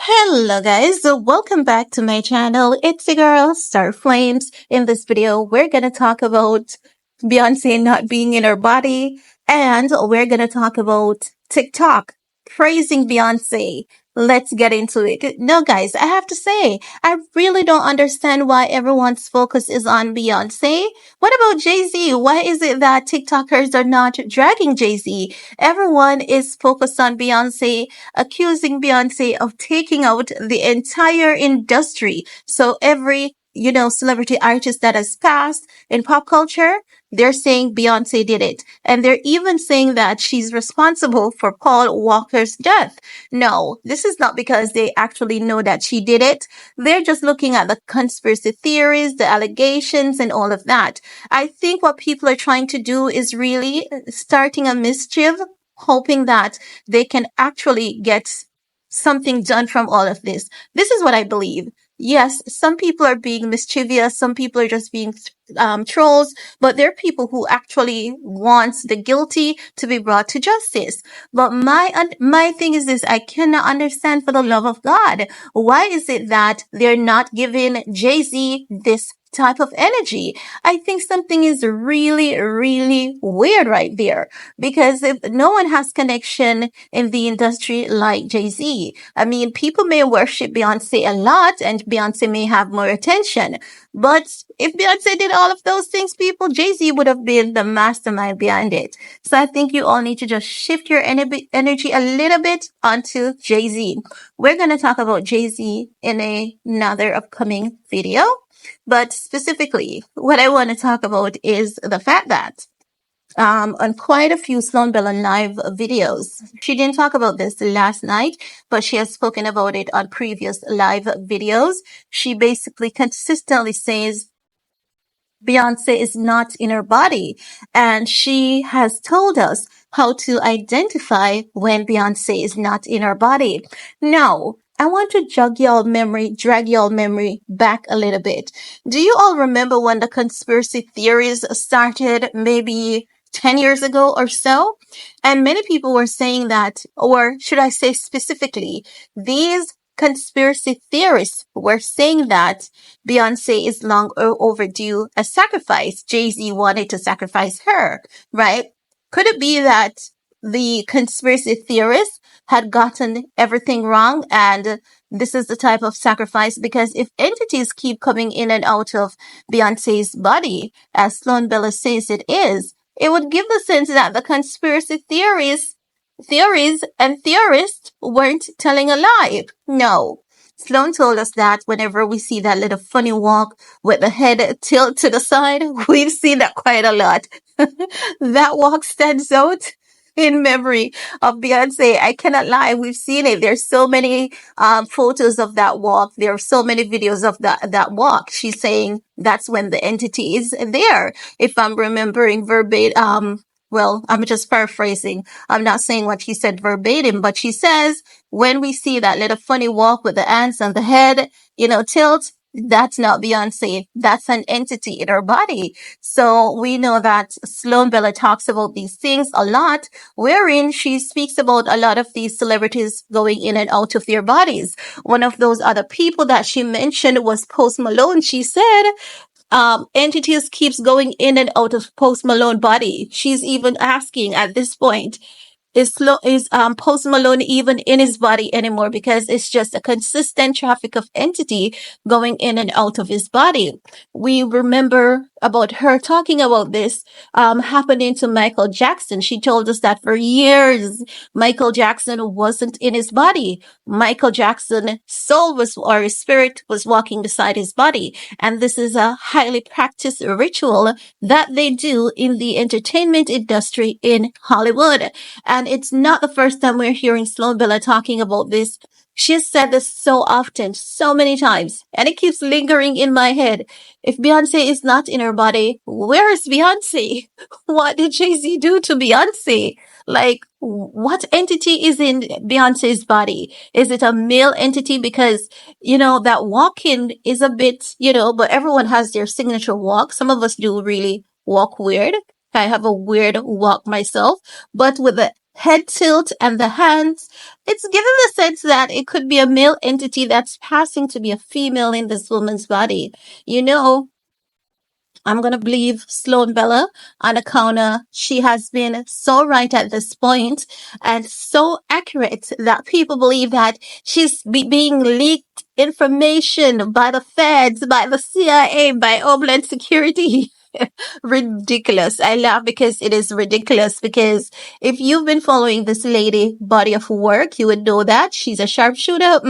Hello guys, so welcome back to my channel. It's your girl Star Flames. In this video, we're gonna talk about Beyonce not being in her body, and we're gonna talk about TikTok praising Beyonce. Let's get into it. No guys, I have to say, I really don't understand why everyone's focus is on Beyonce. What about Jay-Z? Why is it that TikTokers are not dragging Jay-Z? Everyone is focused on Beyonce, accusing Beyonce of taking out the entire industry. So every, celebrity artist that has passed in pop culture, they're saying Beyonce did it. And they're even saying that she's responsible for Paul Walker's death. No, this is not because they actually know that she did it. They're just looking at the conspiracy theories, the allegations, and all of that. I think what people are trying to do is really starting a mischief, hoping that they can actually get something done from all of this. This is what I believe. Yes, some people are being mischievous. Some people are just being trolls, but there are people who actually wants the guilty to be brought to justice. But my thing is this: I cannot understand, for the love of God, why is it that they're not giving Jay-Z this type of energy? I think something is really, really weird right there, because if no one has connection in the industry like Jay-Z, I mean, people may worship Beyonce a lot and Beyonce may have more attention, but if Beyonce did all of those things, Jay-Z would have been the mastermind behind it. So I think you all need to just shift your energy a little bit onto Jay-Z. We're going to talk about Jay-Z in another upcoming video. But specifically, what I want to talk about is the fact that on quite a few Sloan Bella live videos, she didn't talk about this last night, but she has spoken about it on previous live videos. She basically consistently says Beyonce is not in her body, and she has told us how to identify when Beyonce is not in her body. Now, I want to drag y'all memory back a little bit. Do you all remember when the conspiracy theories started, maybe 10 years ago or so? And many people were saying that, or should I say specifically, these conspiracy theorists were saying that Beyonce is long overdue a sacrifice. Jay-Z wanted to sacrifice her, right? Could it be that the conspiracy theorists had gotten everything wrong and this is the type of sacrifice? Because if entities keep coming in and out of Beyonce's body, as Sloan Bella says it is, it would give the sense that the conspiracy theories and theorists weren't telling a lie. No. Sloan told us that whenever we see that little funny walk with the head tilt to the side, we've seen that quite a lot. That walk stands out in memory of Beyonce. I cannot lie. We've seen it. There's so many photos of that walk. There are so many videos of that walk. She's saying that's when the entity is there. If I'm remembering verbatim, well, I'm just paraphrasing. I'm not saying what she said verbatim, but she says, when we see that little funny walk with the hands on the head, tilt, that's not Beyonce. That's an entity in her body. So we know that Sloan Bella talks about these things a lot, wherein she speaks about a lot of these celebrities going in and out of their bodies. One of those other people that she mentioned was Post Malone. She said, entities keeps going in and out of Post Malone body. She's even asking at this point, is Post Malone even in his body anymore? Because it's just a consistent traffic of entity going in and out of his body. We remember about her talking about this happening to Michael Jackson. She told us that for years Michael Jackson wasn't in his body. Michael Jackson's soul or his spirit was walking beside his body. And this is a highly practiced ritual that they do in the entertainment industry in Hollywood. And it's not the first time we're hearing Sloan Bella talking about this. She's said this so often, so many times, and it keeps lingering in my head. If Beyonce is not in her body, where is Beyonce? What did Jay-Z do to Beyonce? Like, what entity is in Beyonce's body? Is it a male entity? Because, that walking is a bit, but everyone has their signature walk. Some of us do really walk weird. I have a weird walk myself, but with the head tilt and the hands, it's given the sense that it could be a male entity that's passing to be a female in this woman's body. You know, I'm gonna believe Sloan Bella on account of she has been so right at this point and so accurate that people believe that she's being leaked information by the feds, by the CIA, by Homeland Security. Ridiculous. I laugh because it is ridiculous. Because if you've been following this lady body of work, you would know that she's a sharpshooter.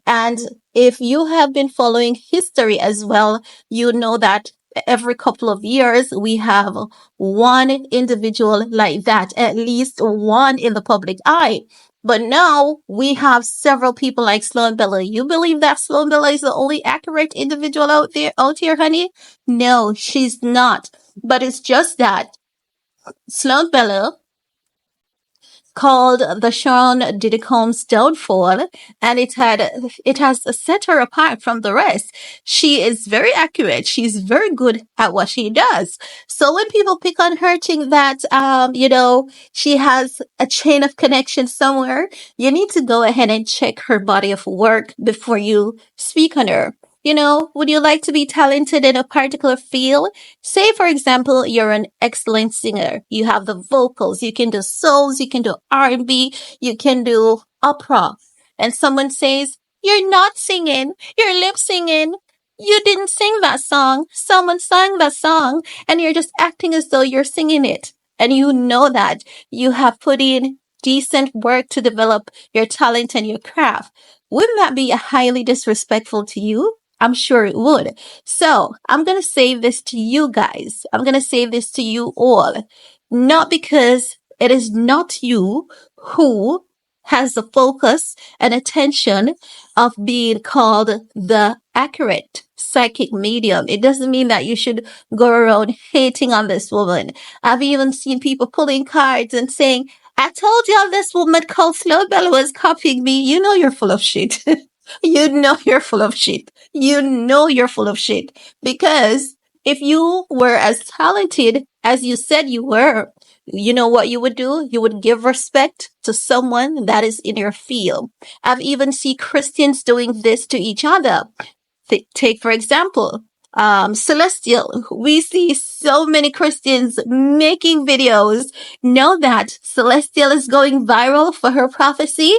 And if you have been following history as well, you know that every couple of years we have one individual like that, at least one in the public eye. But now we have several people like Sloan Bella. You believe that Sloan Bella is the only accurate individual out here, honey? No, she's not. But it's just that Sloan Bella called the Sean Diddy Combs downfall, and it has set her apart from the rest. She is very accurate. She's very good at what she does. So when people pick on her, think that she has a chain of connection somewhere, you need to go ahead and check her body of work before you speak on her. Would you like to be talented in a particular field? Say, for example, you're an excellent singer. You have the vocals. You can do souls. You can do R&B. You can do opera. And someone says, you're not singing. You're lip singing. You didn't sing that song. Someone sang that song and you're just acting as though you're singing it. And you know that you have put in decent work to develop your talent and your craft. Wouldn't that be highly disrespectful to you? I'm sure it would. So I'm going to say this to you guys. I'm going to say this to you all. Not because it is not you who has the focus and attention of being called the accurate psychic medium. It doesn't mean that you should go around hating on this woman. I've even seen people pulling cards and saying, I told y'all this woman called Sloan Bella was copying me. You know you're full of shit. You know you're full of shit. You know you're full of shit. Because if you were as talented as you said you were, you know what you would do? You would give respect to someone that is in your field. I've even seen Christians doing this to each other. Take, for example, Celestial. We see so many Christians making videos. Know that Celestial is going viral for her prophecy.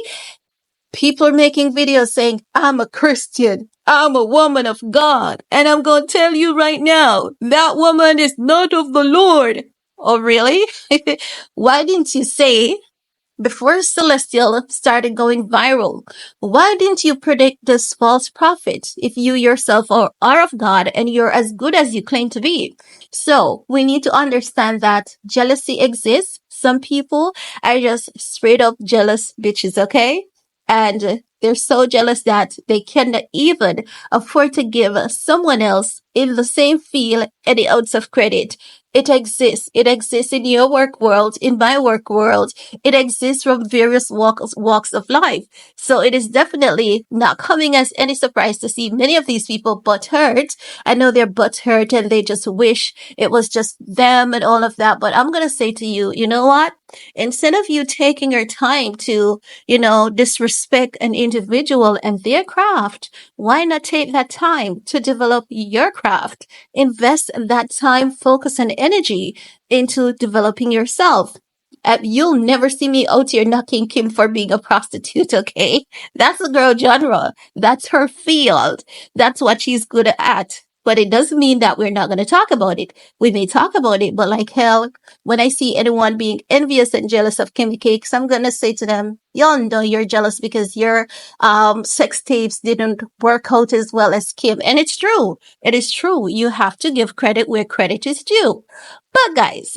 People are making videos saying, I'm a Christian. I'm a woman of God. And I'm going to tell you right now, that woman is not of the Lord. Oh, really? Why didn't you say before Celestial started going viral, why didn't you predict this false prophet if you yourself are of God and you're as good as you claim to be? So we need to understand that jealousy exists. Some people are just straight up jealous bitches, okay? And they're so jealous that they cannot even afford to give someone else in the same field any ounce of credit. It exists. It exists in your work world, in my work world. It exists from various walks of life. So it is definitely not coming as any surprise to see many of these people butthurt. I know they're butthurt and they just wish it was just them and all of that. But I'm going to say to you, you know what? Instead of you taking your time to, disrespect an individual and their craft, why not take that time to develop your craft? Invest that time, focus, and energy into developing yourself. You'll never see me out here knocking Kim for being a prostitute, okay? That's a girl genre. That's her field. That's what she's good at. But it doesn't mean that we're not going to talk about it. We may talk about it, but like hell, when I see anyone being envious and jealous of Kimmy Cakes, I'm going to say to them, y'all know you're jealous because your sex tapes didn't work out as well as Kim. And it's true. It is true. You have to give credit where credit is due. But guys,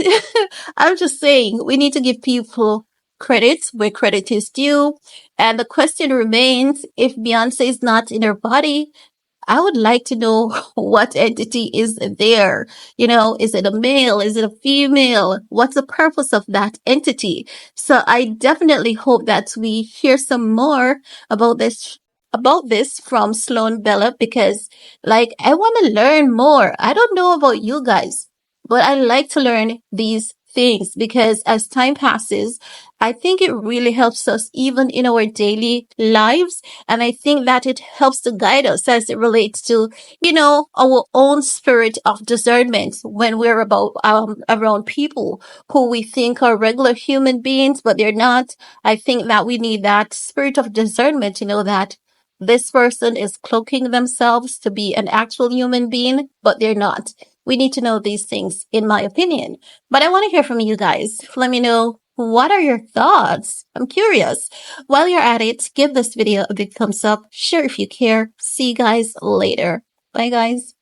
I'm just saying we need to give people credit where credit is due. And the question remains, if Beyonce is not in her body, I would like to know what entity is there. Is it a male? Is it a female? What's the purpose of that entity? So I definitely hope that we hear some more about this from Sloan Bella, because I want to learn more. I don't know about you guys, But I like to learn these things because as time passes, I think it really helps us even in our daily lives. And I think that it helps to guide us as it relates to, our own spirit of discernment when we're around people who we think are regular human beings, but they're not. I think that we need that spirit of discernment to know that this person is cloaking themselves to be an actual human being, but they're not. We need to know these things, in my opinion. But I want to hear from you guys. Let me know, what are your thoughts? I'm curious. While you're at it, give this video a big thumbs up, share if you care. See you guys later. Bye, guys.